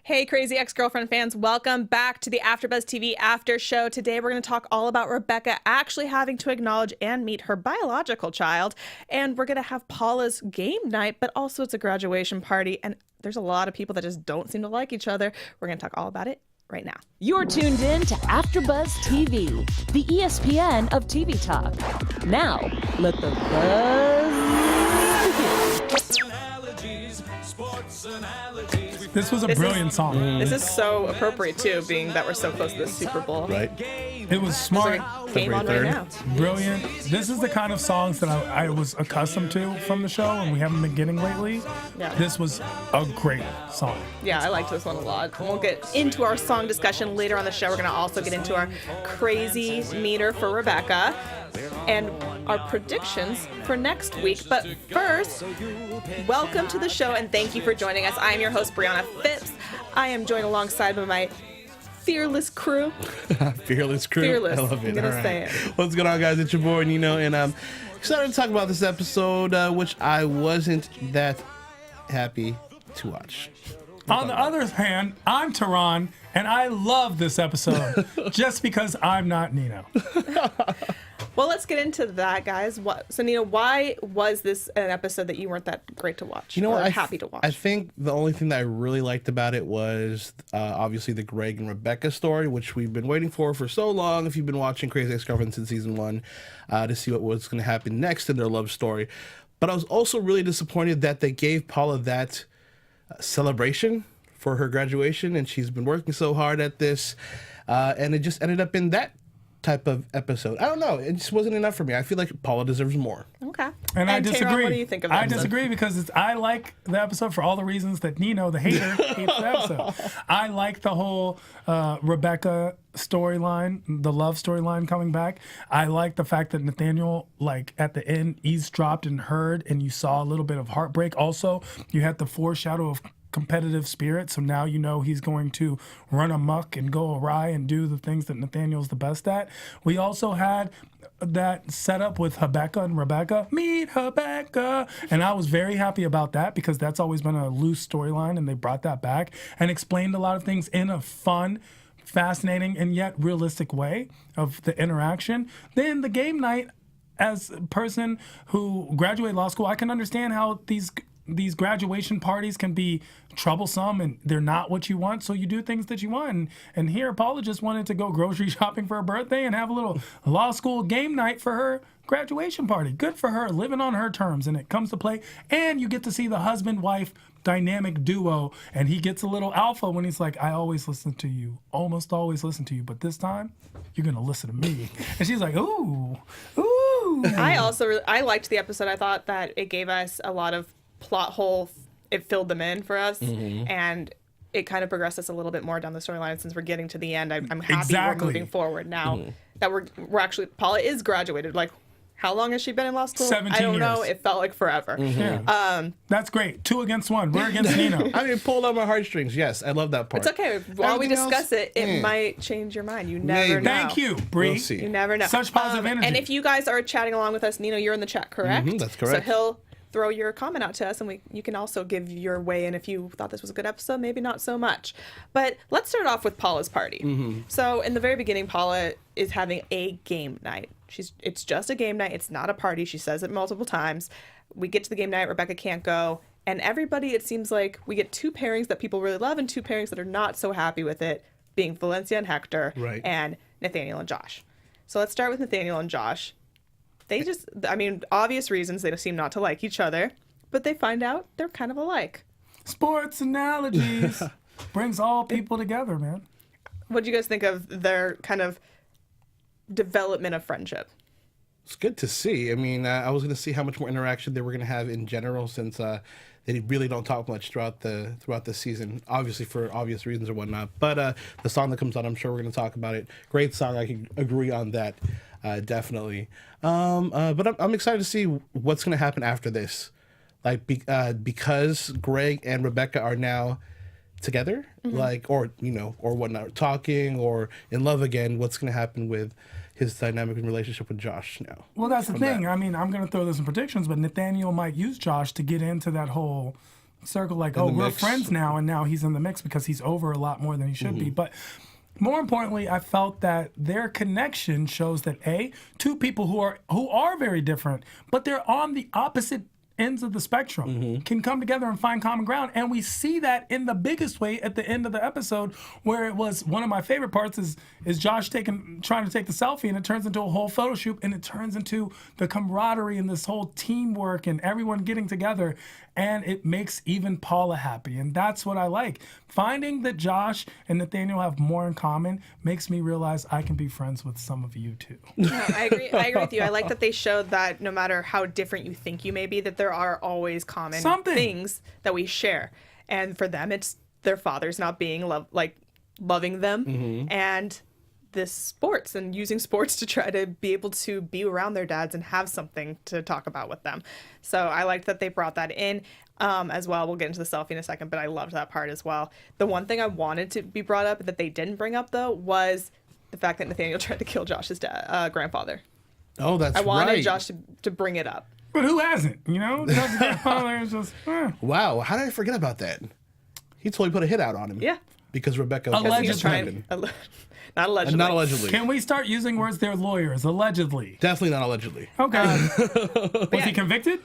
Hey, crazy ex-girlfriend fans, welcome back to the AfterBuzz TV after show. Today we're going to talk all about Rebecca actually having to acknowledge and meet her biological child. And we're going to have Paula's game night, but also it's a graduation party. And there's a lot of people that just don't seem to like each other. We're going to talk all about it right now. You're tuned in to AfterBuzz TV, the ESPN of TV talk. Now, let the buzz begin. This was a brilliant song. This is so appropriate, too, being that we're so close to the Super Bowl. Right. It was smart, Game on right now. brilliant. This is the kind of songs that I was accustomed to from the show, and we haven't been getting lately. Yeah. This was a great song. Yeah, I liked this one a lot. We'll get into our song discussion later on the show. We're going to also get into our crazy meter for Rebecca and our predictions for next week. But first, welcome to the show and thank you for joining us. I am your host, Briana Phipps. I am joined alongside by my fearless crew. Fearless crew. Fearless. I love it. I'm going All to say right. it. What's going on, guys? It's your boy, Nino, and I'm excited to talk about this episode, which I wasn't that happy to watch. On the other hand, I'm Tehran, and I love this episode just because I'm not Nino. Well, let's get into that, guys. So, Nina, why was this an episode that you weren't that great to watch? You know what? Happy to watch. I think the only thing that I really liked about it was obviously the Greg and Rebecca story, which we've been waiting for so long. If you've been watching Crazy Ex-Girlfriend since season 1, to see what was going to happen next in their love story. But I was also really disappointed that they gave Paula that celebration for her graduation, and she's been working so hard at this, and it just ended up in that type of episode. I don't know. It just wasn't enough for me. I feel like Paula deserves more. Okay. And I Tehran, disagree. what do you think of that? I disagree because I like the episode for all the reasons that Nino, the hater, hates the episode. I like the whole Rebecca storyline, the love storyline coming back. I like the fact that Nathaniel, like at the end, eavesdropped and heard, and you saw a little bit of heartbreak. Also, you had the foreshadow of competitive spirit, so now you know he's going to run amok and go awry and do the things that Nathaniel's the best at. We also had that setup with Rebecca and Rebecca, meet Rebecca, and I was very happy about that because that's always been a loose storyline, and they brought that back and explained a lot of things in a fun, fascinating, and yet realistic way of the interaction. Then the game night, as a person who graduated law school, I can understand how these graduation parties can be troublesome and they're not what you want, so you do things that you want. And here, Paula just wanted to go grocery shopping for her birthday and have a little law school game night for her graduation party. Good for her, living on her terms, and it comes to play. And you get to see the husband-wife dynamic duo, and he gets a little alpha when he's like, I always listen to you, almost always listen to you, but this time, you're going to listen to me. And she's like, ooh. I liked the episode. I thought that it gave us a lot of plot hole. It filled them in for us, and it kind of progressed us a little bit more down the storyline. Since we're getting to the end, I'm happy we're moving forward now that we're actually, Paula is graduated. Like, how long has she been in law school? 17 I don't know. years. It felt like forever. Yeah. That's great. 2 against 1. We're against Nino. I mean, pulled on my heartstrings. Yes, I love that part. It's okay. While we Everything discuss else, it might change your mind. You never know. Thank you, Bree. We'll see. You never know. Such positive energy. And if you guys are chatting along with us, Nino, you're in the chat, correct? That's correct. So he'll throw your comment out to us, and you can also give your way in if you thought this was a good episode, maybe not so much. But let's start off with Paula's party. So in the very beginning, Paula is having a game night. It's just a game night. It's not a party. She says it multiple times. We get to the game night. Rebecca can't go. And everybody, it seems like we get 2 pairings that people really love and 2 pairings that are not so happy with it, being Valencia and Hector, and Nathaniel and Josh. So let's start with Nathaniel and Josh. They just, obvious reasons they seem not to like each other, but they find out they're kind of alike. Sports analogies brings all people together, man. What do you guys think of their kind of development of friendship? It's good to see. I mean, I was going to see how much more interaction they were going to have in general, since they really don't talk much throughout the season, obviously for obvious reasons or whatnot. But the song that comes on, I'm sure we're going to talk about it. Great song. I can agree on that, definitely. But I'm excited to see what's going to happen after this. Like, because Greg and Rebecca are now together, or whatnot, talking or in love again, what's going to happen with his dynamic relationship with Josh now? Well, that's the thing. I mean, I'm going to throw this in predictions, but Nathaniel might use Josh to get into that whole circle, like, In oh, the we're mix. friends now, and now he's in the mix because he's over a lot more than he should be. But more importantly, I felt that their connection shows that two people who are very different, but they're on the opposite ends of the spectrum, can come together and find common ground. And we see that in the biggest way at the end of the episode, where it was one of my favorite parts is Josh trying to take the selfie, and it turns into a whole photo shoot, and it turns into the camaraderie and this whole teamwork and everyone getting together, and it makes even Paula happy. And that's what I like. Finding that Josh and Nathaniel have more in common makes me realize I can be friends with some of you too. No, I agree with you. I like that they showed that no matter how different you think you may be, that there are always common things that we share. And for them, it's their fathers not being loving them, and this sports and using sports to try to be able to be around their dads and have something to talk about with them. So I liked that they brought that in as well. We'll get into the selfie in a second, but I loved that part as well. The one thing I wanted to be brought up that they didn't bring up, though, was the fact that Nathaniel tried to kill Josh's grandfather. Oh, that's right. I wanted Josh to bring it up. But who hasn't? You know, Josh's grandfather is just. Wow, how did I forget about that? He totally put a hit out on him. Yeah. Because Rebecca Allegedly. was He was trying, pregnant. not allegedly. Not allegedly. Can we start using words? They're lawyers. Allegedly. Definitely not allegedly. Okay. Was he convicted?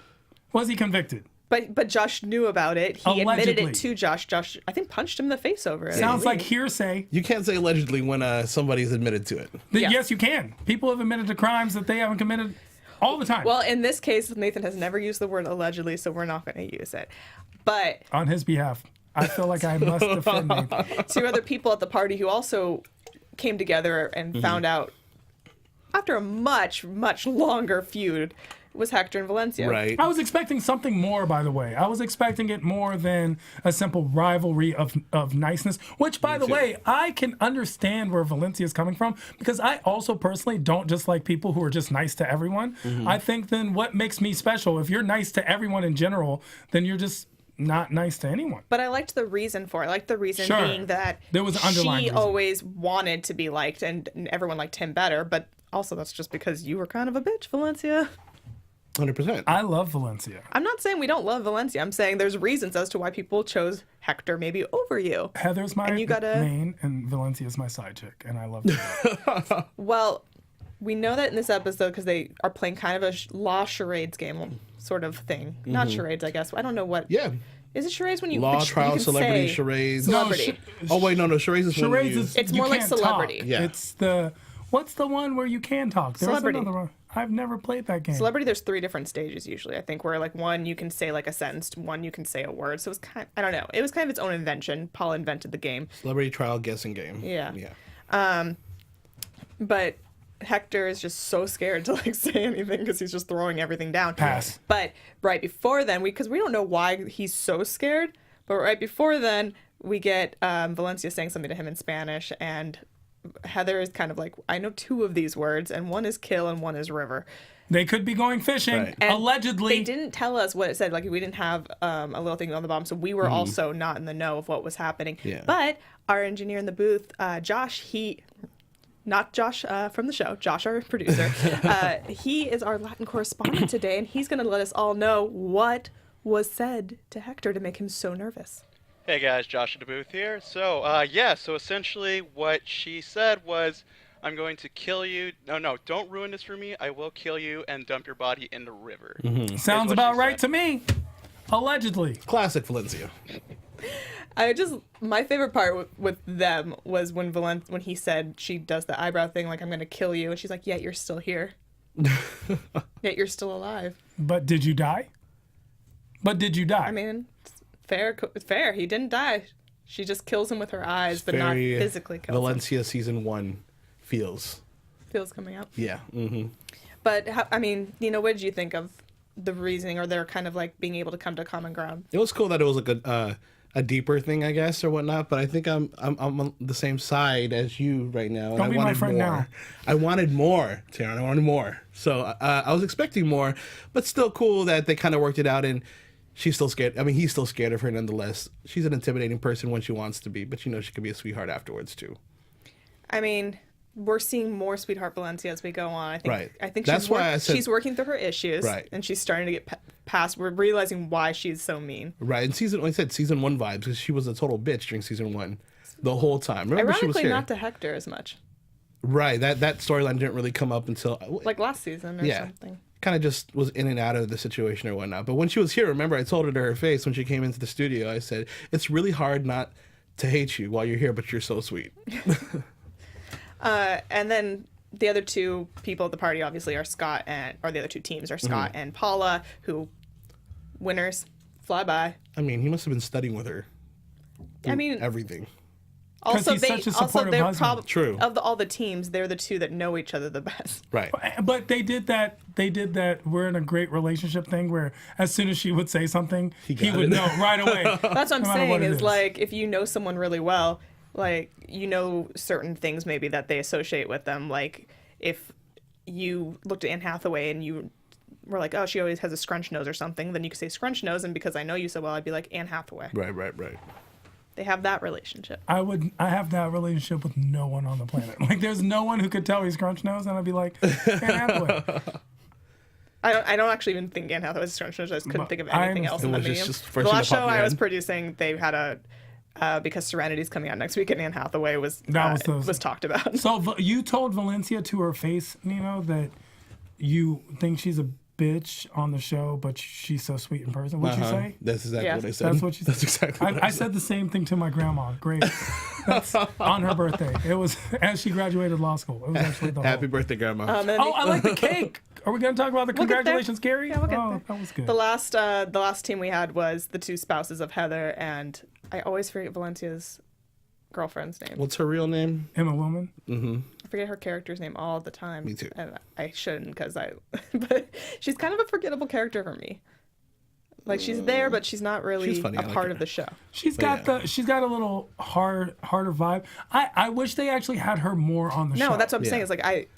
Was he convicted? But Josh knew about it. He admitted Allegedly. it to Josh. Josh, I think, punched him in the face over it. Sounds like hearsay. You can't say allegedly when somebody's admitted to it. Yes. Yes, you can. People have admitted to crimes that they haven't committed all the time. Well, in this case, Nathan has never used the word allegedly, so we're not going to use it. But on his behalf, I feel like I must defend Nathan. two other people at the party who also came together and found out after a much, much longer feud was Hector and Valencia. Right. I was expecting something more, by the way. I was expecting it more than a simple rivalry of niceness, which, by the way, I can understand where Valencia is coming from, because I also personally don't just like people who are just nice to everyone. I think then what makes me special, if you're nice to everyone in general, then you're just not nice to anyone. But I liked the reason for it. I liked the reason Sure. being that There was an underlying she reason. always wanted to be liked, and everyone liked him better. But also, that's just because you were kind of a bitch, Valencia. 100%. I love Valencia. I'm not saying we don't love Valencia. I'm saying there's reasons as to why people chose Hector maybe over you. Heather's my And you gotta- main, and Valencia's my side chick, and I love her. Well, we know that in this episode because they are playing kind of a law charades game sort of thing. Not charades, I guess. I don't know what. Yeah. Is it charades when you Law, you trial, can celebrity, say charades. Celebrity. Oh, wait, no, charades is when Charades you... is It's you more like can't celebrity. talk. Yeah. It's what's the one where you can talk? There was Celebrity. another one. I've never played that game. Celebrity, there's 3 different stages usually. I think where like one you can say like a sentence, one you can say a word. So it was kind I don't know. It was kind of its own invention. Paul invented the game. Celebrity trial guessing game. Yeah. Yeah. But Hector is just so scared to like say anything because he's just throwing everything down. Pass. But right before then, because we don't know why he's so scared, but right before then, we get Valencia saying something to him in Spanish, and Heather is kind of like, I know 2 of these words, and one is kill and one is river. They could be going fishing. Right. And Allegedly. They didn't tell us what it said. Like, we didn't have a little thing on the bottom, so we were also not in the know of what was happening. Yeah. But our engineer in the booth, Josh, not Josh from the show, Josh, our producer, he is our Latin correspondent today, and he's going to let us all know what was said to Hector to make him so nervous. Hey guys, Josh in the booth here. So, so essentially what she said was, I'm going to kill you. No, don't ruin this for me. I will kill you and dump your body in the river. Sounds what about she right said. to me. Allegedly. Classic Valencia. My favorite part with them was when he said she does the eyebrow thing, like, I'm going to kill you. And she's like, yet you're still here. Yet you're still alive. But did you die? I mean, it's fair. He didn't die. She just kills him with her eyes, but not Very physically kills him. Valencia season 1 feels. Feels coming out. Yeah. Mm-hmm. But, what did you think of the reasoning, or they're kind of like being able to come to common ground? It was cool that it was like a deeper thing, I guess, or whatnot. But I think I'm on the same side as you right now. And Don't be my friend more. now. I wanted more, Tehran. I wanted more. So I was expecting more, but still cool that they kind of worked it out. And she's still scared. I mean, he's still scared of her nonetheless. She's an intimidating person when she wants to be, but she can be a sweetheart afterwards too. I mean, we're seeing more Sweetheart Valencia as we go on. I think. Right. I think That's why I said- she's working through her issues, Right. and she's starting to get past, we're realizing why she's so mean. Right, and like I said, season 1 vibes, because she was a total bitch during season 1 the whole time. Remember, she was Ironically, here. not to Hector as much. Right, that storyline didn't really come up until Like last season or something. Kind of just was in and out of the situation or whatnot. But when she was here, remember, I told her to her face when she came into the studio, I said, it's really hard not to hate you while you're here, but you're so sweet. And then the other two people at the party obviously are or the other two teams are Scott and Paula, who winners fly by. I mean, he must have been studying with her. I mean, Everything. Also, he's such a supportive they're husband. True. Of all the teams, they're the two that know each other the best. Right. But they did that. We're in a great relationship thing where as soon as she would say something, he would know right away. That's what I'm no matter saying what it is is. like if you know someone really well, like you know certain things maybe that they associate with them. Like if you looked at Anne Hathaway and you were like, oh, she always has a scrunch nose or something, then you could say scrunch nose, and because I know you so well, I'd be like Anne Hathaway. Right. They have that relationship. I have that relationship with no one on the planet. Like there's no one who could tell he's crunch nose, and I'd be like, Anne Hathaway. I don't actually even think Anne Hathaway was scrunch nose. I just couldn't think of anything else in the It was medium. just The first thing last that popped show in your I was head. producing, they had because Serenity's coming out next week, and Anne Hathaway was talked about. So you told Valencia to her face, Nino, that you think she's a bitch on the show, but she's so sweet in person. What'd you say? That's exactly Yeah. what I said. That's what you said. That's exactly what I said the same thing to my grandma. Great. That's on her birthday. It was as she graduated law school. It was actually the Happy whole... birthday, Grandma. And then Oh, I like the cake. Are we going to talk about the We'll get there. congratulations, Gary? Yeah, we'll get oh, there. that was good. the last team we had was the two spouses of Heather, and I always forget Valencia's girlfriend's name. What's her real name? Emma Willman. I forget her character's name all the time. Me too. And I shouldn't but she's kind of a forgetable character for me. Like she's there, but she's not really She's funny. a I like part her. of the show. She's got a little harder vibe. I wish they actually had her more on the show. No, that's what I'm saying. Yeah. Is like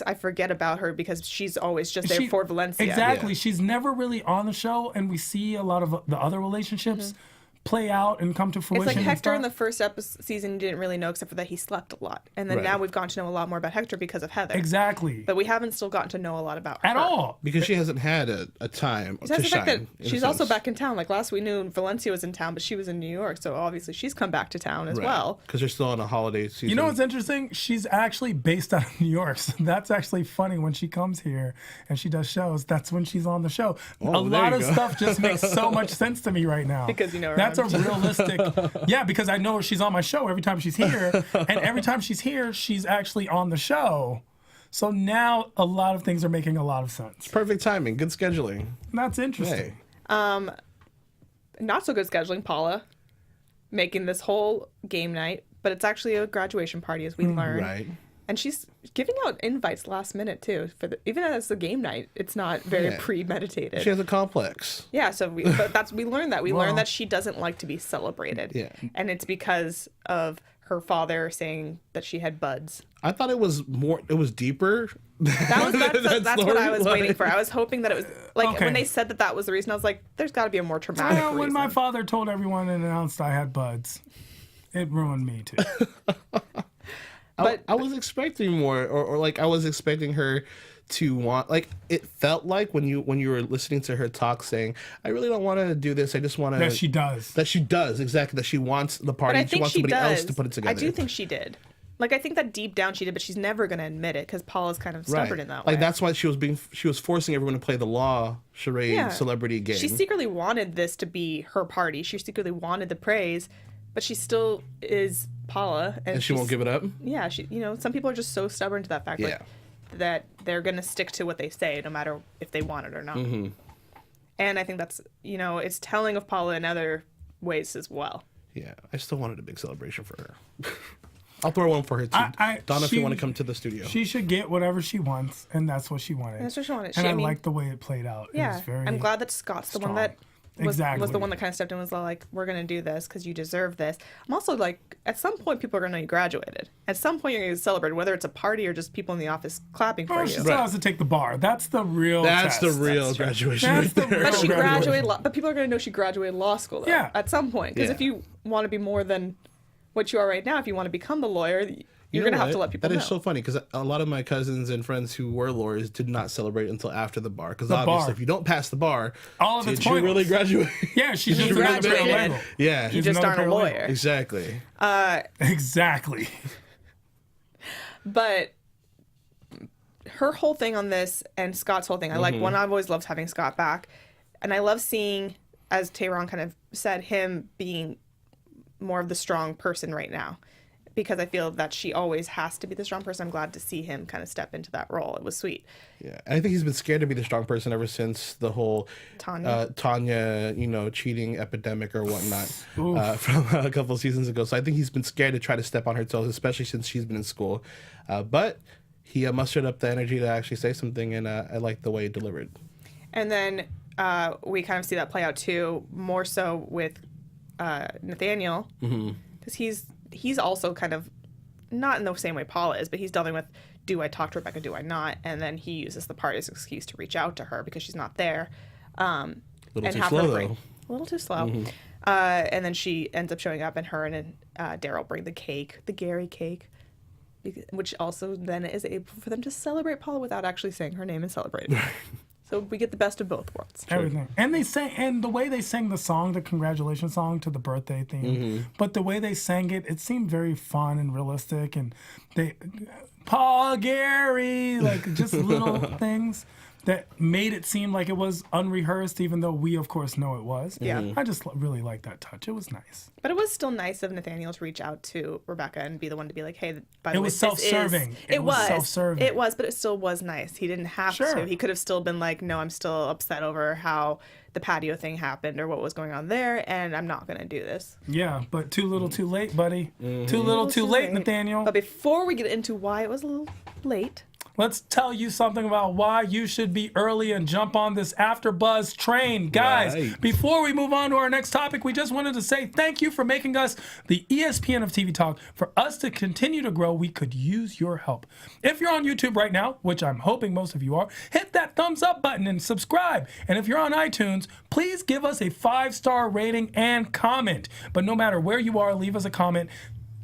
I forget about her because she's always just there for Valencia. Exactly. Yeah. She's never really on the show, and we see a lot of the other relationships play out and come to fruition. It's like and Hector in the stuff. first season you didn't really know except for that he slept a lot. And then Right. now we've gotten to know a lot more about Hector because of Heather. Exactly. But we haven't still gotten to know a lot about At her. all. Because she hasn't had a time Besides to the fact shine. that in a she's also sense. back in town. Like last we knew Valencia was in town, but she was in New York. So obviously she's come back to town as well. Because they're still on a holiday season. You know what's interesting? She's actually based out of New York. So that's actually funny when she comes here and she does shows. That's when she's on the show. Oh, a there lot you of go. stuff just makes so much sense to me right now. Because you know her That's a name. realistic. Yeah, because I know she's on my show every time she's here. And every time she's here, she's actually on the show. So now a lot of things are making a lot of sense. Perfect timing. Good scheduling. And that's interesting. Hey. Not so good scheduling, Paula, making this whole game night, but it's actually a graduation party as we learn. Right. And she's giving out invites last minute too. Even as a game night, it's not very Yeah. premeditated. She has a complex. Yeah, so we learned that. We learned that she doesn't like to be celebrated. Yeah. And it's because of her father saying that she had buds. I thought it was deeper. That's what I was waiting for. I was hoping that it was like Okay. when they said that was the reason. I was like, "There's got to be a more traumatic Well, when reason." my father told everyone and announced I had buds, it ruined me too. But I was expecting more, or like I was expecting her to want, like it felt like when you were listening to her talk, saying, "I really don't want to do this. I just want to." That she does. That she does exactly. That she wants the but party. I She think wants she somebody does. else to put it together. I do think she did. Like I think that deep down she did, but she's never going to admit it because Paula's kind of stubborn in that way. Like that's why she was forcing everyone to play the law charade celebrity game. She secretly wanted this to be her party. She secretly wanted the praise, but she still is Paula, and she won't give it up. Yeah, some people are just so stubborn to that fact, like, that they're gonna stick to what they say, no matter if they want it or not. Mm-hmm. And I think that's it's telling of Paula in other ways as well. Yeah, I still wanted a big celebration for her. I'll throw one for her too. Donna, if you want to come to the studio. She should get whatever she wants, and that's what she wanted. That's what she wanted. And I I mean, like the way it played out. It Yeah, was very I'm glad that Scott's the one strong. that was Exactly. the one that kind of stepped in and was like, we're going to do this because you deserve this. I'm also like, at some point, people are going to know you graduated. At some point, you're going to celebrate, whether it's a party or just people in the office clapping for Well, you. she still has to take the bar. That's the real That's test. the real graduation That's right the there. real But she graduation. graduated, but people are going to know she graduated law school, though, Yeah. at some point. Because Yeah. if you want to be more than what you are right now, if you want to become the lawyer, You're know gonna have what? to let people That know. is so funny because a lot of my cousins and friends who were lawyers did not celebrate until after the bar. Because The obviously, bar. if you don't pass the bar, All of it's did you really pointless. graduate? Yeah, she's just You another graduated. paralegal. Yeah, You She's just another aren't a paralegal. lawyer. exactly. Exactly. But her whole thing on this and Scott's whole thing, I like one. I've always loved having Scott back, and I love seeing, as Tehran kind of said, him being more of the strong person right now, because I feel that she always has to be the strong person. I'm glad to see him kind of step into that role. It was sweet. Yeah, I think he's been scared to be the strong person ever since the whole Tanya, cheating epidemic or whatnot from a couple of seasons ago. So I think he's been scared to try to step on her toes, especially since she's been in school. But he mustered up the energy to actually say something, and I like the way he delivered. And then we kind of see that play out too, more so with Nathaniel, because he's also kind of not in the same way Paula is, but he's dealing with, do I talk to Rebecca, do I not? And then he uses the party as an excuse to reach out to her because she's not there. Little and too have slow, her though. a little too slow. And then she ends up showing up, and her and Daryl bring the cake, the Gary cake, which also then is able for them to celebrate Paula without actually saying her name and celebrating. So we get the best of both worlds. Everything. And they sang, and the way they sang the song, the congratulations song to the birthday theme, but the way they sang it, it seemed very fun and realistic. And they, Paul, Gary, like just little things that made it seem like it was unrehearsed, even though we, of course, know it was. Yeah. I just really liked that touch. It was nice. But it was still nice of Nathaniel to reach out to Rebecca and be the one to be like, hey, by the It way, was this self-serving. is... It was self-serving. It was, but it still was nice. He didn't have Sure. to. He could have still been like, no, I'm still upset over how the patio thing happened or what was going on there, and I'm not going to do this. Yeah, but too little too late, buddy. Too little too late, Nathaniel. But before we get into why it was a little late, Let's tell you something about why you should be early and jump on this AfterBuzz train. Guys, Right. before we move on to our next topic, we just wanted to say thank you for making us the ESPN of TV Talk. For us to continue to grow, we could use your help. If you're on YouTube right now, which I'm hoping most of you are, hit that thumbs up button and subscribe. And if you're on iTunes, please give us a 5-star rating and comment. But no matter where you are, leave us a comment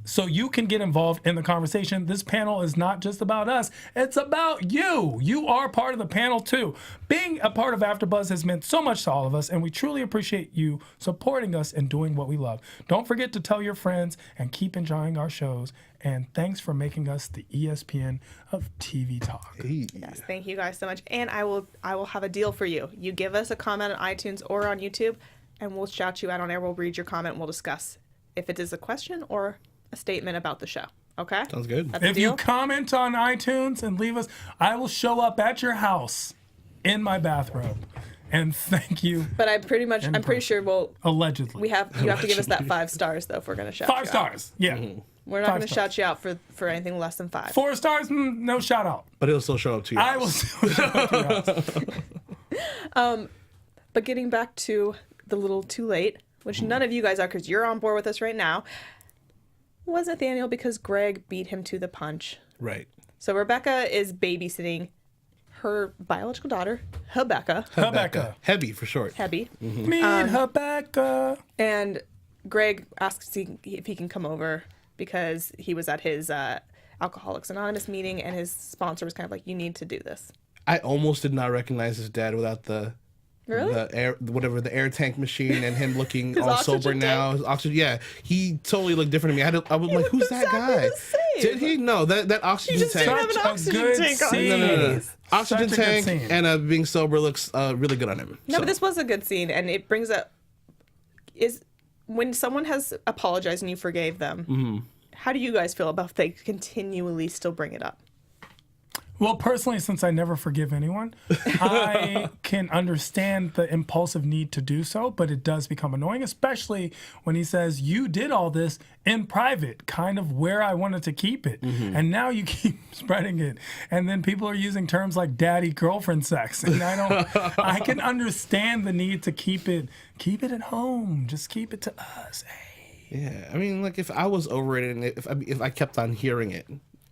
so you can get involved in the conversation. This panel is not just about us, it's about you. You are part of the panel too. Being a part of AfterBuzz has meant so much to all of us, and we truly appreciate you supporting us and doing what we love. Don't forget to tell your friends and keep enjoying our shows. And thanks for making us the ESPN of TV Talk. yes, thank you guys so much. And I will have a deal for you. You give us a comment on iTunes or on YouTube, and we'll shout you out on air. We'll read your comment and we'll discuss if it is a question or a statement about the show. Okay? Sounds good. That's a If deal? you comment on iTunes and leave us, I will show up at your house in my bathrobe. And thank you. But I'm pretty sure Allegedly. you have to give us that 5 stars though if we're gonna shout you 5 out. stars. Yeah. We're not 5 gonna stars. shout you out for anything less than 5. 4 stars, no shout out. But it'll still show up to you. I will still show up to your house. But getting back to the little too late, which none of you guys are because you're on board with us right now, was Nathaniel because Greg beat him to the punch. Right. So Rebecca is babysitting her biological daughter, Rebecca, Rebecca. Heavy for short. Hebby, Meet Rebecca. and Greg asks if he can come over because he was at his Alcoholics Anonymous meeting and his sponsor was kind of like, you need to do this. I almost did not recognize his dad without the Really? the air tank machine and him looking His all oxygen sober now. tank? His oxygen, yeah, he totally looked different to me. I was like, who's that exactly guy? the same. Did he? No, that oxygen just tank. didn't have an Such a oxygen good tank on scene. his No. face. Oxygen Such a good tank scene. and being sober looks really good on him. No, but this was a good scene, and it brings up is when someone has apologized and you forgave them. How do you guys feel about if they continually still bring it up? Well, personally, since I never forgive anyone, I can understand the impulsive need to do so, but it does become annoying, especially when he says, you did all this in private, kind of where I wanted to keep it. And now you keep spreading it. And then people are using terms like daddy girlfriend sex. And I can understand the need to keep it at home. Just keep it to us. Hey. Yeah, I mean, like if I was over it and if I kept on hearing it,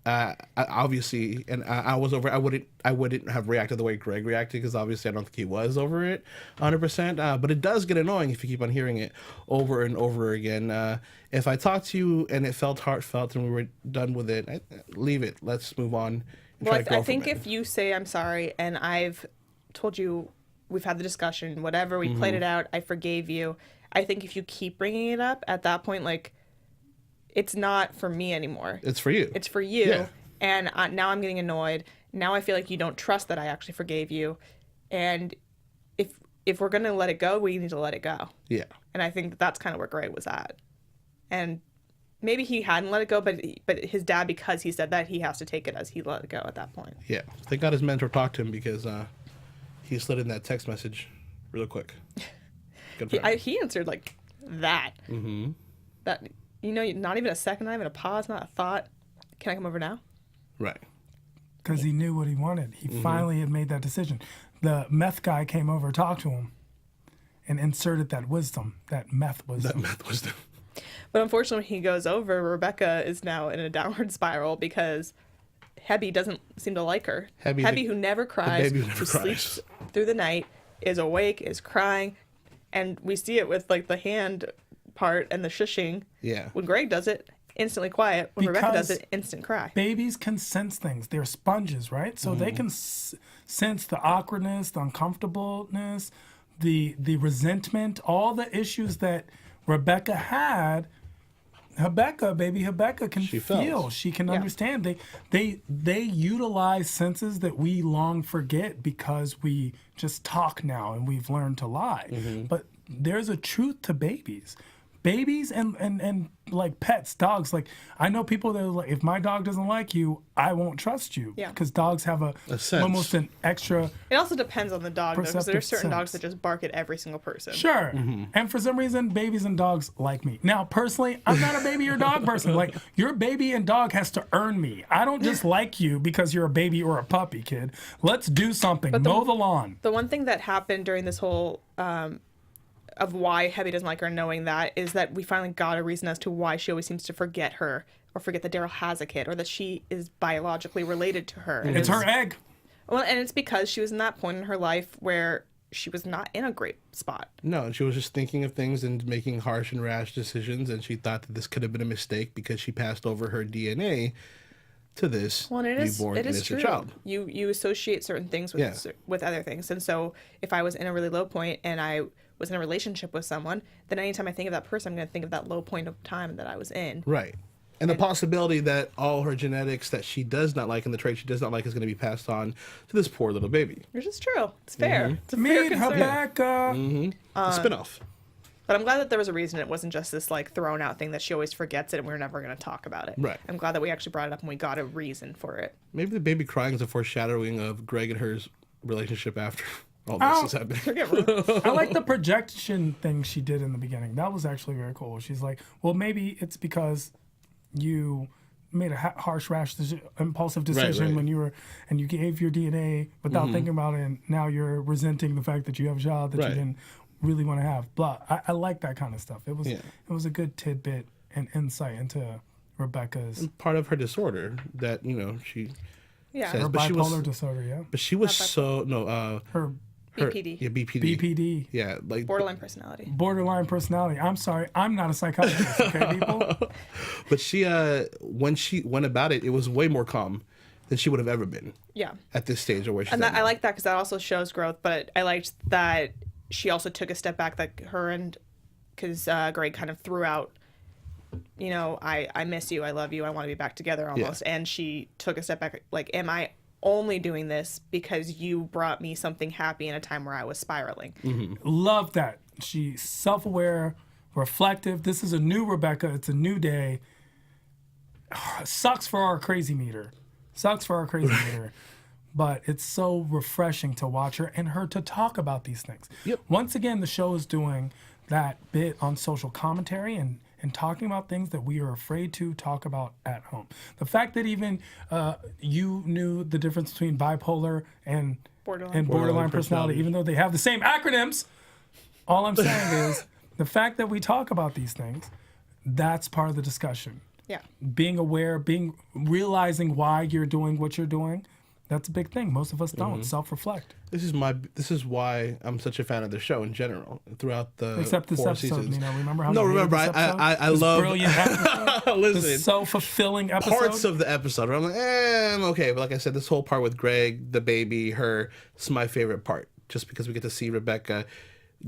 obviously, and I was over. I wouldn't have reacted the way Greg reacted because obviously I don't think he was over it 100%. But it does get annoying if you keep on hearing it over and over again. If I talked to you and it felt heartfelt and we were done with it, leave it. Let's move on. And Well, try to grow I think from it. if you say I'm sorry and I've told you we've had the discussion, whatever, we played it out, I forgave you. I think if you keep bringing it up at that point, like, it's not for me anymore. It's for you. It's for you. Yeah. And now I'm getting annoyed. Now I feel like you don't trust that I actually forgave you. And if we're going to let it go, we need to let it go. Yeah. And I think that's kind of where Greg was at. And maybe he hadn't let it go, but his dad, because he said that, he has to take it as he let it go at that point. Yeah. Thank God his mentor talked to him because he slid in that text message real quick. Good for him. He answered like that. Mm-hmm. That, not even a second, not even a pause, not a thought. Can I come over now? Right. Because he knew what he wanted. He finally had made that decision. The meth guy came over, talked to him, and inserted that wisdom, that meth wisdom. That meth wisdom. But unfortunately, when he goes over, Rebecca is now in a downward spiral because Hebby doesn't seem to like her. Hebby, who never cries, baby who never sleeps cries. through the night, is awake, is crying, and we see it with like the hand part and the shushing. Yeah. When Greg does it, instantly quiet. When Rebecca does Because it, instant cry. Babies can sense things. They're sponges, right? So they can sense the awkwardness, the uncomfortableness, the resentment, all the issues that Rebecca had. Rebecca can She feel. felt. She can Yeah. understand. They utilize senses that we long forget because we just talk now and we've learned to lie. But there's a truth to babies. Babies and like pets, dogs. Like, I know people that are like, if my dog doesn't like you, I won't trust you. Yeah. Because dogs have A sense. almost an extra. It also depends on the dog, though, because there are Perceptive certain dogs sense. that just bark at every single person. Sure. And for some reason, babies and dogs like me. Now, personally, I'm not a baby or dog person. Like, your baby and dog has to earn me. I don't just like you because you're a baby or a puppy, kid. Let's do something. Mow the lawn. The one thing that happened during this whole of why Hebby doesn't like her, knowing that, is that we finally got a reason as to why she always seems to forget her, or forget that Daryl has a kid, or that she is biologically related to her. And It's her egg. Well, and it's because she was in that point in her life where she was not in a great spot. No, she was just thinking of things and making harsh and rash decisions, and she thought that this could have been a mistake because she passed over her DNA to this Well, and it is innocent true. child. You associate certain things with Yeah. with other things, and so if I was in a really low point and I was in a relationship with someone, then anytime I think of that person, I'm going to think of that low point of time that I was in. Right. And the possibility that all her genetics that she does not like and the traits she does not like is going to be passed on to this poor little baby. Which is true. It's fair. It's a fair Meet concern. Rebecca. The spinoff. But I'm glad that there was a reason. It wasn't just this like thrown out thing that she always forgets it and we're never going to talk about it. Right. I'm glad that we actually brought it up and we got a reason for it. Maybe the baby crying is a foreshadowing of Greg and her's relationship after all Ow. this is happening. Forget rude. I like the projection thing she did in the beginning. That was actually very cool. She's like, well, maybe it's because you made a harsh, rash, impulsive decision right. when you were, and you gave your DNA without thinking about it, and now you're resenting the fact that you have a child that Right. you didn't really want to have. Blah. I like that kind of stuff. It was a good tidbit and insight into Rebecca's Part of her disorder that, she Yeah. says, her but she bipolar was, disorder. Yeah, but she was her her BPD. Yeah, BPD. BPD. Yeah, like Borderline personality. Borderline personality. I'm sorry, I'm not a psychologist. Okay, people. But she when she went about it, it was way more calm than she would have ever been Yeah. at this stage or where she's And at that, I now. like that because that also shows growth. But I liked that she also took a step back, that her and, because Greg kind of threw out, I miss you, I love you, I want to be back together almost. And she took a step back, like, am I only doing this because you brought me something happy in a time where I was spiraling? Love that. She's self-aware, reflective. This is a new Rebecca. It's a new day. Sucks for our crazy meter. But it's so refreshing to watch her and her to talk about these things. Yep. Once again, the show is doing that bit on social commentary and talking about things that we are afraid to talk about at home. The fact that even you knew the difference between bipolar and borderline personality, even though they have the same acronyms, all I'm saying is the fact that we talk about these things, that's part of the discussion. Yeah. being aware, realizing why you're doing what you're doing. That's a big thing. Most of us don't self-reflect. This is why I'm such a fan of the show in general. Throughout the Except this 4 episode, seasons. you know, remember how No, you hated remember this episode? I This love brilliant episode. Listen, This so fulfilling episode. parts of the episode where I'm like, I'm okay. But like I said, this whole part with Greg, the baby, her, is my favorite part. Just because we get to see Rebecca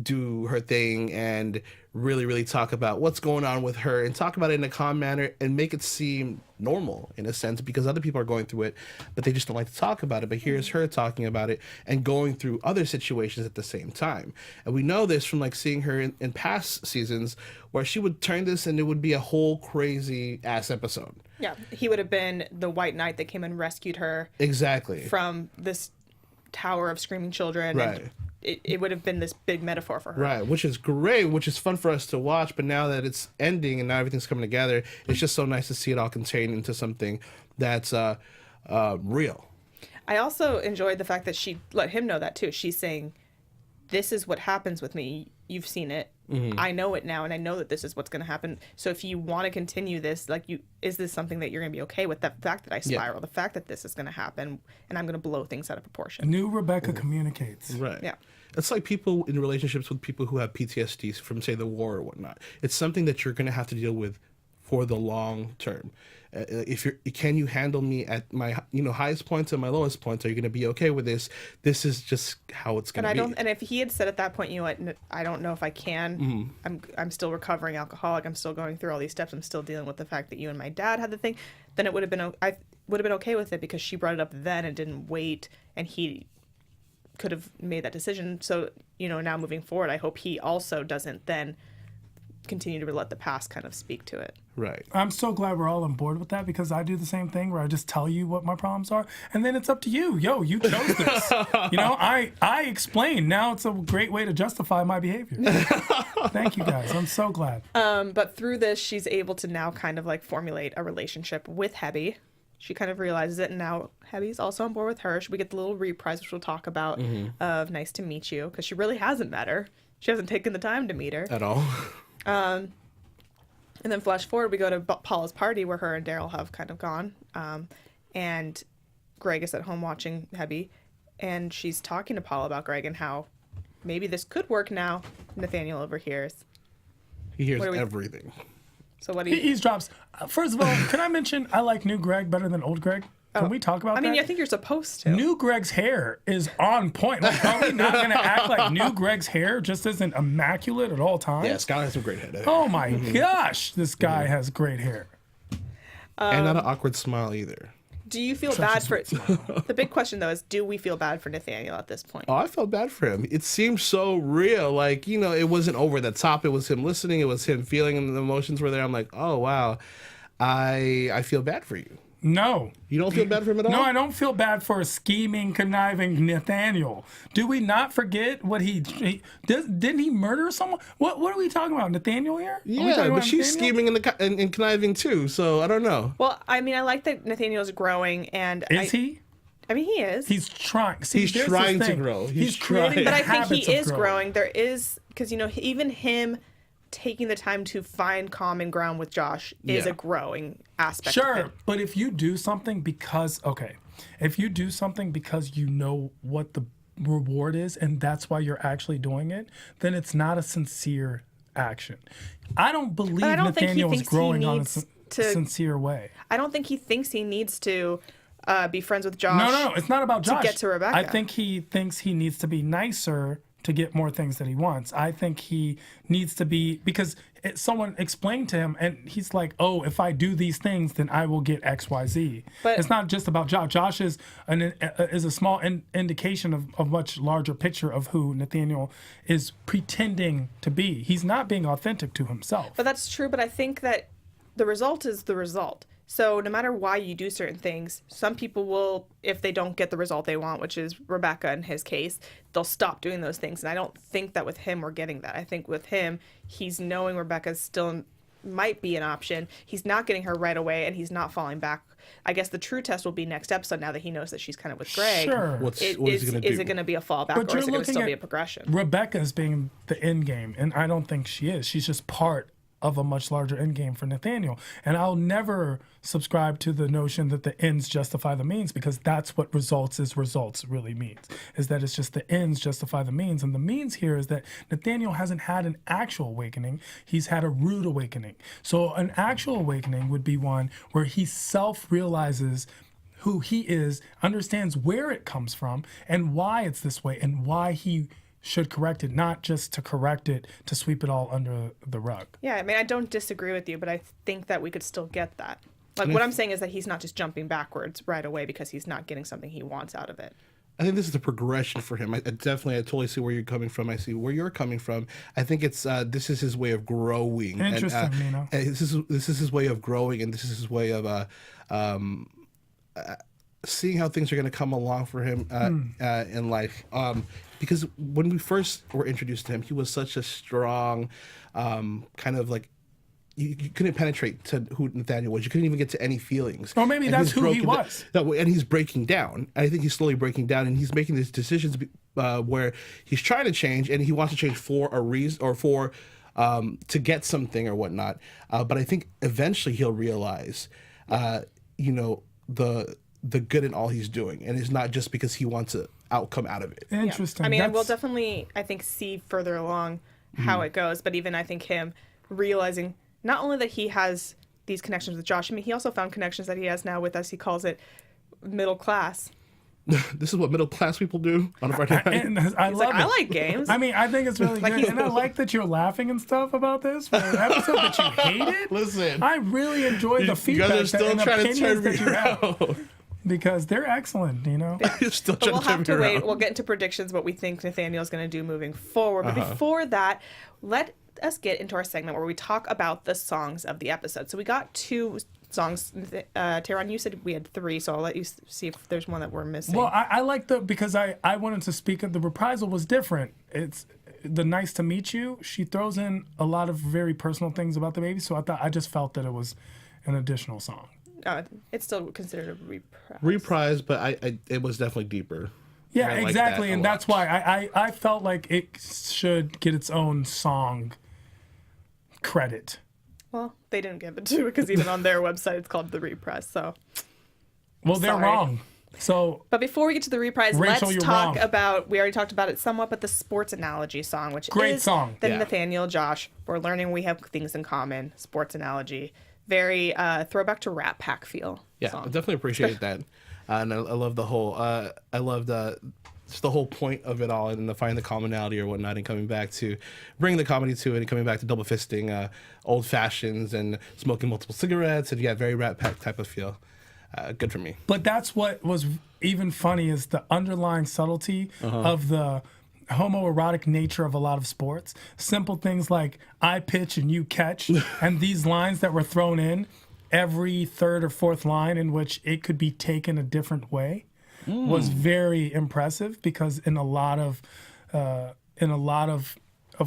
do her thing and really, really talk about what's going on with her and talk about it in a calm manner and make it seem normal in a sense, because other people are going through it, but they just don't like to talk about it. But here's her talking about it and going through other situations at the same time. And we know this from like seeing her in past seasons where she would turn this and it would be a whole crazy ass episode. Yeah. He would have been the white knight that came and rescued her Exactly. from this tower of screaming children. Right. And it would have been this big metaphor for her. Right, which is great, which is fun for us to watch. But now that it's ending and now everything's coming together, it's just so nice to see it all contained into something that's real. I also enjoyed the fact that she let him know that too. She's saying, this is what happens with me. You've seen it. I know it now, and I know that this is what's going to happen. So if you want to continue this, is this something that you're going to be okay with? The fact that I spiral, the fact that this is going to happen, and I'm going to blow things out of proportion. New Rebecca communicates. Right. Yeah. It's like people in relationships with people who have PTSD from, say, the war or whatnot. It's something that you're going to have to deal with for the long term. Can you handle me at my highest points and my lowest points? Are you going to be okay with this? This is just how it's going to be. And if he had said at that point, I don't know if I can. I'm still recovering alcoholic. I'm still going through all these steps. I'm still dealing with the fact that you and my dad had the thing. Then it would have been I would have been okay with it because she brought it up then and didn't wait, and he could have made that decision. So now moving forward, I hope he also doesn't then continue to let the past kind of speak to it. Right. I'm so glad we're all on board with that, because I do the same thing where I just tell you what my problems are, and then it's up to you. Yo, you chose this. I explain. Now it's a great way to justify my behavior. Thank you guys. I'm so glad. But through this, she's able to now kind of like formulate a relationship with Hebby. She kind of realizes it, and now Hebby's also on board with her. We get the little reprise, which we'll talk about, of nice to meet you, because she really hasn't met her. She hasn't taken the time to meet her. At all. And then flash forward, we go to Paula's party where her and Daryl have kind of gone. And Greg is at home watching Hebby, and she's talking to Paula about Greg and how maybe this could work now. Nathaniel overhears. He hears everything. So what do you... He eavesdrops. First of all, can I mention I like new Greg better than old Greg? Can we talk about that? I mean, I think you're supposed to. New Greg's hair is on point. Like, are we not going to act like new Greg's hair just isn't immaculate at all times? Yeah, Scott has some great hair. Oh my gosh, this guy has great hair. And not an awkward smile either. Do you feel bad for... The big question, though, is do we feel bad for Nathaniel at this point? Oh, I felt bad for him. It seemed so real. Like, it wasn't over the top. It was him listening. It was him feeling, and the emotions were there. I'm like, oh, wow. I feel bad for you. No. You don't feel bad for him at all? No, I don't feel bad for scheming, conniving Nathaniel. Do we not forget what didn't he murder someone? What are we talking about? Nathaniel here? Yeah, but she's scheming and conniving too, so I don't know. Well, I mean, I like that Nathaniel's growing, and... Is he? I mean, he is. He's trying. See, he's trying to grow. He's creating trying. But I think habits he of is growing. growing. There is... Because, even him taking the time to find common ground with Josh is a growing aspect of Sure, him. but if you do something because you know what the reward is and that's why you're actually doing it, then it's not a sincere action. I don't believe Nathaniel is growing on a sincere way. I don't think he thinks he needs to be friends with Josh. No, it's not about Josh. To get to Rebecca. I think he thinks he needs to be nicer to get more things that he wants. I think he needs to be, because someone explained to him and he's like, oh, if I do these things, then I will get X, Y, Z. But it's not just about Josh. Josh is a small indication of a much larger picture of who Nathaniel is pretending to be. He's not being authentic to himself. But that's true, but I think that the result is the result. So no matter why you do certain things, some people will, if they don't get the result they want, which is Rebecca in his case, they'll stop doing those things. And I don't think that with him we're getting that. I think with him, he's knowing Rebecca still might be an option. He's not getting her right away, and he's not falling back. I guess the true test will be next episode now that he knows that she's kind of with Greg. Sure. What is he going to do? Is it going to be a fallback, But or you're is it going to looking still at be a progression? Rebecca as being the end game, and I don't think she is. She's just part of a much larger end game for Nathaniel. And I'll never subscribe to the notion that the ends justify the means, because that's what results really means, is that it's just the ends justify the means. And the means here is that Nathaniel hasn't had an actual awakening. He's had a rude awakening. So an actual awakening would be one where he self-realizes who he is, understands where it comes from and why it's this way and why he should correct it, not just to correct it to sweep it all under the rug. Yeah, I mean, I don't disagree with you, but I think that we could still get that. Like, what I'm saying is that he's not just jumping backwards right away because he's not getting something he wants out of it. I think this is a progression for him. I totally see where you're coming from. I see where you're coming from. I think it's this is his way of growing. Interesting, and, Nino. This is his way of growing, and this is his way of seeing how things are going to come along for him in life. Because when we first were introduced to him, he was such a strong kind of like. You couldn't penetrate to who Nathaniel was. You couldn't even get to any feelings. Or maybe and that's who he was. And he's breaking down. I think he's slowly breaking down, and he's making these decisions where he's trying to change, and he wants to change for a reason or for to get something or whatnot. But I think eventually he'll realize, the good in all he's doing, and it's not just because he wants an outcome out of it. Interesting. Yeah. I mean, we'll definitely, I think, see further along how it goes. But even I think him realizing not only that he has these connections with Josh, I mean, he also found connections that he has now with, as he calls it, middle class. This is what middle class people do on a Friday night. I love it. I like games. I mean, I think it's really good. And I like that you're laughing and stuff about this for an episode that you hated. Listen. I really enjoy the feedback You guys are still and trying to opinions turn that you me have. around. Because they're excellent, You're still But we'll trying have to to turn me wait. around. We'll get into predictions, what we think Nathaniel's going to do moving forward. But before that, let us get into our segment where we talk about the songs of the episode. So we got 2 songs. Tehran, you said we had 3, so I'll let you see if there's one that we're missing. Well, I like because I wanted to speak of the reprisal was different. It's the nice to meet you. She throws in a lot of very personal things about the baby, so I just felt that it was an additional song. It's still considered a reprise. Reprise, but it was definitely deeper. Yeah, I like exactly, that and a lot. that's why I felt like it should get its own song credit. Well, they didn't give it to it because even on their website it's called the reprise. So, Well, they're Sorry. wrong. So, but before we get to the reprise, Rachel, let's you're talk wrong. about. We already talked about it somewhat, but the sports analogy song, which Great is song. the Yeah. Nathaniel Josh. We're learning we have things in common. Sports analogy, very throwback to Rat Pack feel. Yeah, song. I definitely appreciate that. And I love the whole, I loved just the whole point of it all, and the finding the commonality or whatnot, and coming back to bringing the comedy to it, and coming back to double fisting old fashions and smoking multiple cigarettes, and yeah, very Rat Pack type of feel. Good for me. but that's what was even funny is the underlying subtlety of the homoerotic nature of a lot of sports. Simple things like I pitch and you catch, and these lines that were thrown in every 3rd or 4th line in which it could be taken a different way was very impressive, because in a lot of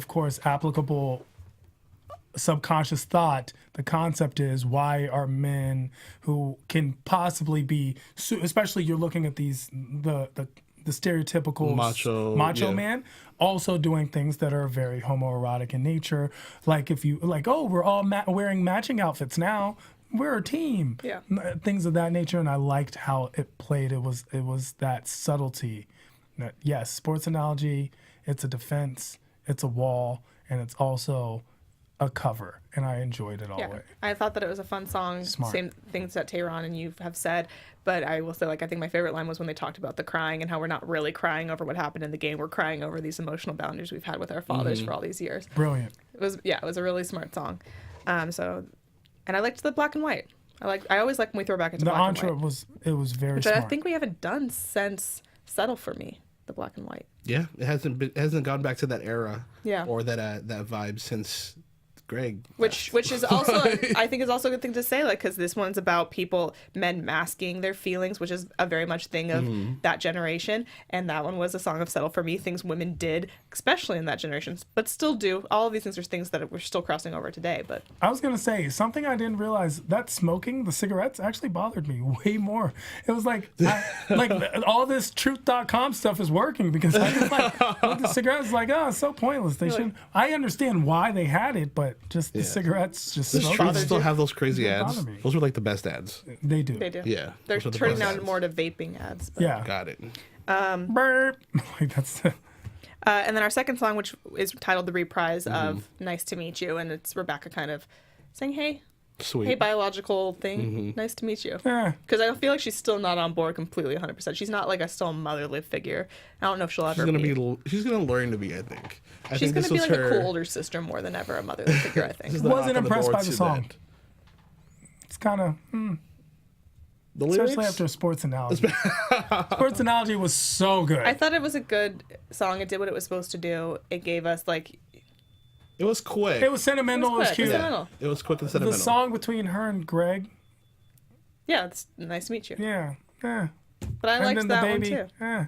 course applicable subconscious thought, the concept is, why are men who can possibly be, especially you're looking at these the stereotypical Macho, yeah. man, also doing things that are very homoerotic in nature. Like if you we're all wearing matching outfits now. We're a team. Yeah. Things of that nature, and I liked how it played. It was that subtlety. That, yes, sports analogy. It's a defense. It's a wall, and it's also a cover. And I enjoyed it all the way. I thought that it was a fun song. Smart. Same things that Tehran and you have said, but I will say, I think my favorite line was when they talked about the crying and how we're not really crying over what happened in the game. We're crying over these emotional boundaries we've had with our fathers for all these years. Brilliant. It was a really smart song. And I liked the black and white. I always like when we throw back into The black and entre white. was very Which smart. I think we haven't done since Settle For Me, the black and white. Yeah, it hasn't gone back to that era. Yeah. Or that vibe since Greg. Which is also I think is also a good thing to say, because this one's about men masking their feelings, which is a very much thing of that generation, and that one was a song of Settle For Me, things women did, especially in that generation, but still do. All of these things are things that we're still crossing over today. But I was gonna say something I didn't realize, that smoking the cigarettes actually bothered me way more. It was like all this truth.com stuff is working, because I just with the cigarettes, it's so pointless. They shouldn't. I understand why they had it, but it. Just the cigarettes, just The smoking. streets still have those crazy Doesn't ads. bother me. Those are like the best ads. They do. They do. Yeah, They're those are the turning best now ads. more to vaping ads. But. Yeah. Got it. Burp. Like that's the, And then our second song, which is titled The Reprise of Nice to Meet You. And it's Rebecca kind of saying, hey, Sweet. hey, biological thing, nice to meet you. yeah. Because I feel like she's still not on board completely 100%. She's not like a still motherly figure. I don't know if she'll ever She's gonna learn to be. I think. She's going this to be was like a her. cool older sister more than ever a motherly figure, I think. This is the Wasn't knock on the impressed door by the to song. that. It's kind of, The lyrics. especially after a sports analogy. Sports analogy was so good. I thought it was a good song. It did what it was supposed to do. It gave us like It was quick. it was sentimental. It was quick. cute. It was sentimental. It was quick and The sentimental. song between her and Greg. Yeah, it's nice to meet you. Yeah. Yeah. But I And liked then that the one baby. too. Yeah.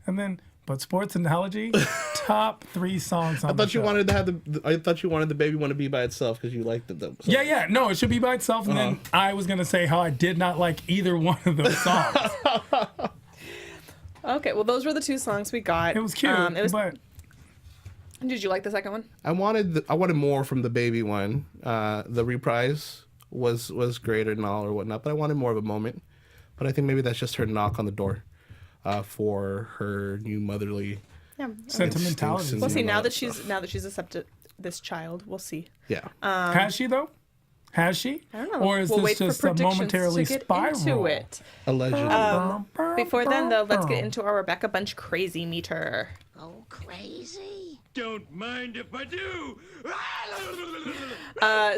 And then, but sports analogy, top 3 songs on I the thought you show. wanted to have I thought you wanted the baby one to be by itself because you liked it. So. Yeah, yeah. No, it should be by itself. And then I was going to say how I did not like either one of those songs. Okay, well those were the 2 songs we got. It was cute. But Did you like the second one? I wanted more from the baby one. The reprise was great and all or whatnot, but I wanted more of a moment. But I think maybe that's just her knock on the door for her new motherly. Yeah. sentimentality. instincts We'll see and now all that stuff. she's accepted this child. We'll see. Yeah. has she, though? Has she? I don't know. Or is we'll this wait just for a predictions momentarily to get spiral? into it. Allegedly. Before then, though, let's get into our Rebecca Bunch crazy meter. Oh, crazy. Don't mind if I do.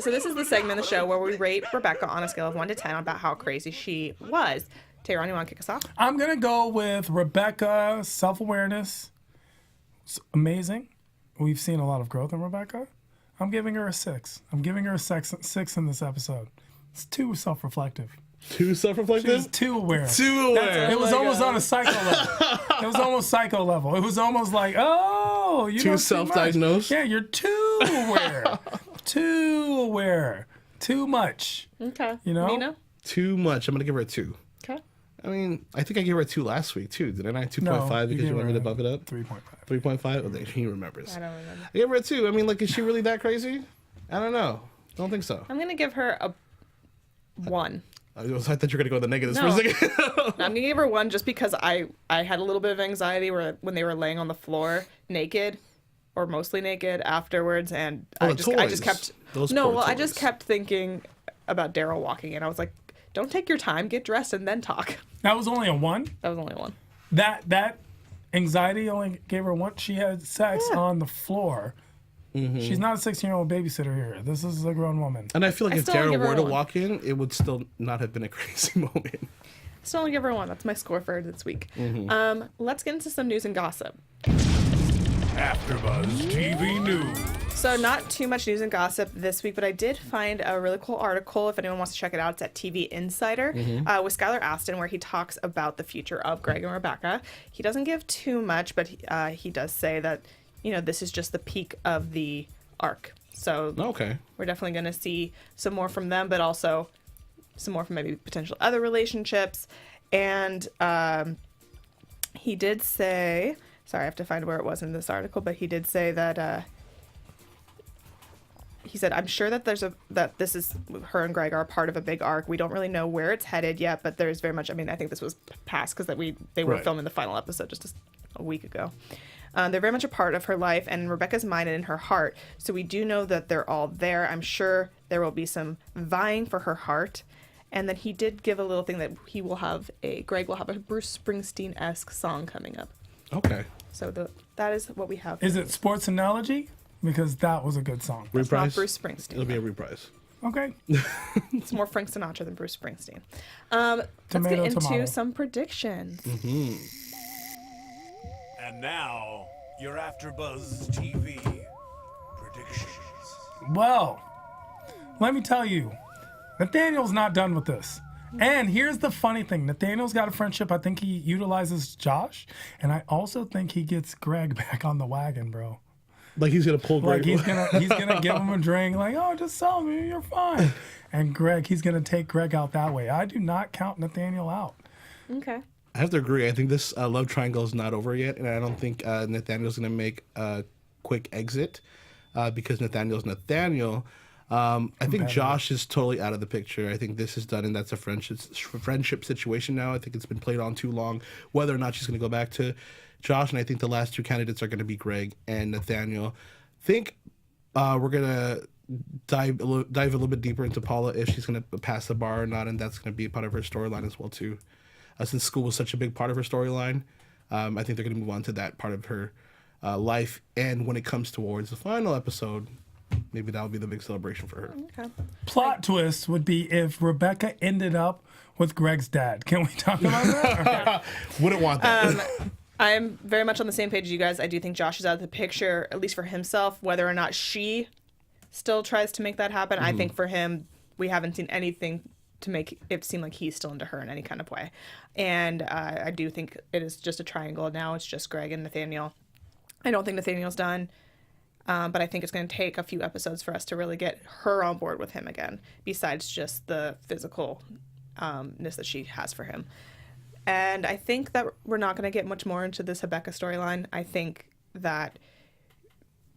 So this is the segment of the show where we rate Rebecca on a scale of 1 to 10 about how crazy she was. Tehran, you want to kick us off? I'm going to go with Rebecca. Self-awareness. It's amazing. We've seen a lot of growth in Rebecca. I'm giving her a 6. I'm giving her a 6 in this episode. It's too self-reflective. Too She's self-reflective. too aware. Too aware. It was almost on a psycho level. It was almost psycho level. It was almost like, oh, you Too know self-diagnosed? Yeah, you're too aware. Too aware. Too much. Okay. You know? Nino? Too much. I'm gonna give her a 2. Okay. I mean, I think I gave her a 2 last week too. Didn't I? 2.5 No, because gave you wanted me her to bump it up. 3.5. 3.5. Oh, he remembers. I don't remember. I gave her a 2. I mean, like, is she really that crazy? I don't know. Don't think so. I'm going to give her a 1. I thought you were gonna go the negatives No. for a second. I'm going to give her 1 just because I had a little bit of anxiety when they were laying on the floor naked or mostly naked afterwards. And Oh, I the just toys. kept... Those No, poor well, I just toys. kept thinking about Daryl walking in. I was like, don't take your time. Get dressed and then talk. That was only a 1. That was only 1. That anxiety only gave her 1. She had sex on the floor. She's not a 16-year-old babysitter here. This is a grown woman. And I feel like I if still only Daryl give her were to 1. walk in, it would still not have been a crazy moment. Still only give her 1. That's my score for this week. Let's get into some news and gossip. AfterBuzz TV News. So not too much news and gossip this week, but I did find a really cool article. If anyone wants to check it out, it's at TV Insider with Skylar Aston, where he talks about the future of Greg and Rebecca. He doesn't give too much, but he does say that, you know, this is just the peak of the arc. So Okay. we're definitely going to see some more from them, but also some more from maybe potential other relationships. And he did say, sorry, I have to find where it was in this article, but he did say that he said, I'm sure that that this is her and Greg are a part of a big arc. We don't really know where it's headed yet, but there's very much, I mean, I think this was past because they were Right. filming the final episode just a week ago. They're very much a part of her life and in Rebecca's mind and in her heart. So we do know that they're all there. I'm sure there will be some vying for her heart. And then he did give a little thing that Greg will have a Bruce Springsteen-esque song coming up. Okay. So that is what we have. Is it sports analogy? Because that was a good song. It's not Reprise? Bruce Springsteen. It'll be a reprise. Okay. It's more Frank Sinatra than Bruce Springsteen. Let's Tomato, get into tomato. some predictions. And now, your AfterBuzz TV predictions. Well, let me tell you, Nathaniel's not done with this. And here's the funny thing. Nathaniel's got a friendship. I think he utilizes Josh. And I also think he gets Greg back on the wagon, bro. Like he's gonna pull Greg. Like he's gonna give him a drink, like, oh, just sell me, you're fine. And he's gonna take Greg out that way. I do not count Nathaniel out. Okay. I have to agree. I think this love triangle is not over yet, and I don't think Nathaniel's gonna make a quick exit. because Nathaniel's Nathaniel. I think Josh is totally out of the picture. I think this is done, and that's a friendship situation now. I think it's been played on too long, whether or not she's going to go back to Josh. And I think the last two candidates are going to be Greg and Nathaniel. I think we're going to dive a little bit deeper into Paula, if she's going to pass the bar or not, and that's going to be a part of her storyline as well too. Since school was such a big part of her storyline, I think they're going to move on to that part of her life. And when it comes towards the final episode, maybe that'll be the big celebration for her. Okay. Plot twist would be if Rebecca ended up with Greg's dad. Can we talk about that? Wouldn't want that. I'm very much on the same page as you guys. I do think Josh is out of the picture, at least for himself. Whether or not she still tries to make that happen, I think for him, we haven't seen anything to make it seem like he's still into her in any kind of way. And I do think it is just a triangle now. It's just Greg and Nathaniel. I don't think Nathaniel's done, but I think it's going to take a few episodes for us to really get her on board with him again, besides just the physicalness that she has for him. And I think that we're not going to get much more into this Rebecca storyline. I think that,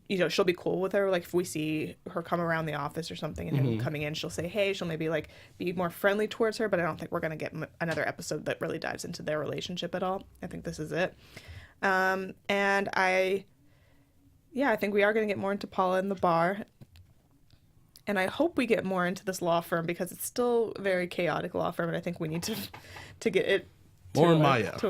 you know, she'll be cool with her. Like, if we see her come around the office or something and him coming in, she'll say, hey, she'll maybe, like, be more friendly towards her. But I don't think we're going to get another episode that really dives into their relationship at all. I think this is it. And I think we are going to get more into Paula in the bar. And I hope we get more into this law firm, because it's still a very chaotic law firm. And I think we need to get it to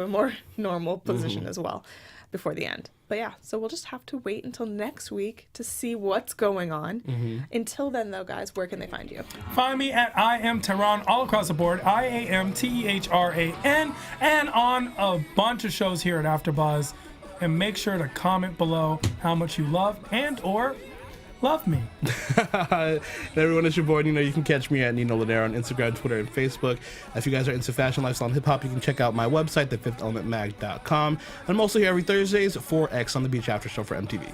a more normal position as well before the end. But yeah, so we'll just have to wait until next week to see what's going on. Until then, though, guys, where can they find you? Find me at I am Tehran all across the board, IAMTEHRAN, and on a bunch of shows here at AfterBuzz. And make sure to comment below how much you love and or love me. And everyone, it's your boy Nino. You can catch me at Nino Llanera on Instagram, Twitter, and Facebook. If you guys are into fashion, lifestyle, and hip-hop, you can check out my website, thefifthelementmag.com. I'm also here every Thursdays, 4X on the Beach After Show for MTV.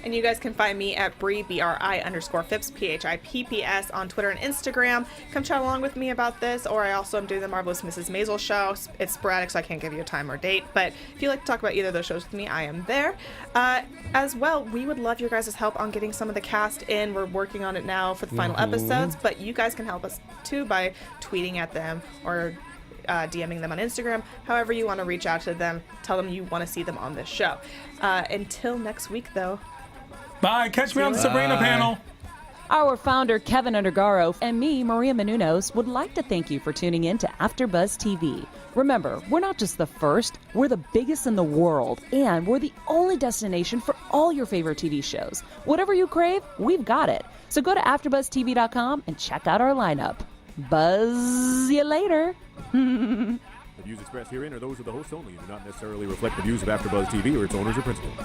And you guys can find me at Bri_Phipps, PHIPPS, on Twitter and Instagram. Come chat along with me about this, or I also am doing the Marvelous Mrs. Maisel show. It's sporadic, so I can't give you a time or date, but if you like to talk about either of those shows with me, I am there. As well, we would love your guys' help on getting some of the cast in. We're working on it now for the final episodes, but you guys can help us too by tweeting at them or DMing them on Instagram. However you want to reach out to them, tell them you want to see them on this show. Until next week, though. Bye. Catch me on the Sabrina panel. Our founder, Keven Undergaro, and me, Maria Menounos, would like to thank you for tuning in to AfterBuzz TV. Remember, we're not just the first, we're the biggest in the world, and we're the only destination for all your favorite TV shows. Whatever you crave, we've got it. So go to AfterBuzzTV.com and check out our lineup. Buzz you later. The views expressed herein are those of the hosts only and do not necessarily reflect the views of AfterBuzz TV or its owners or principals.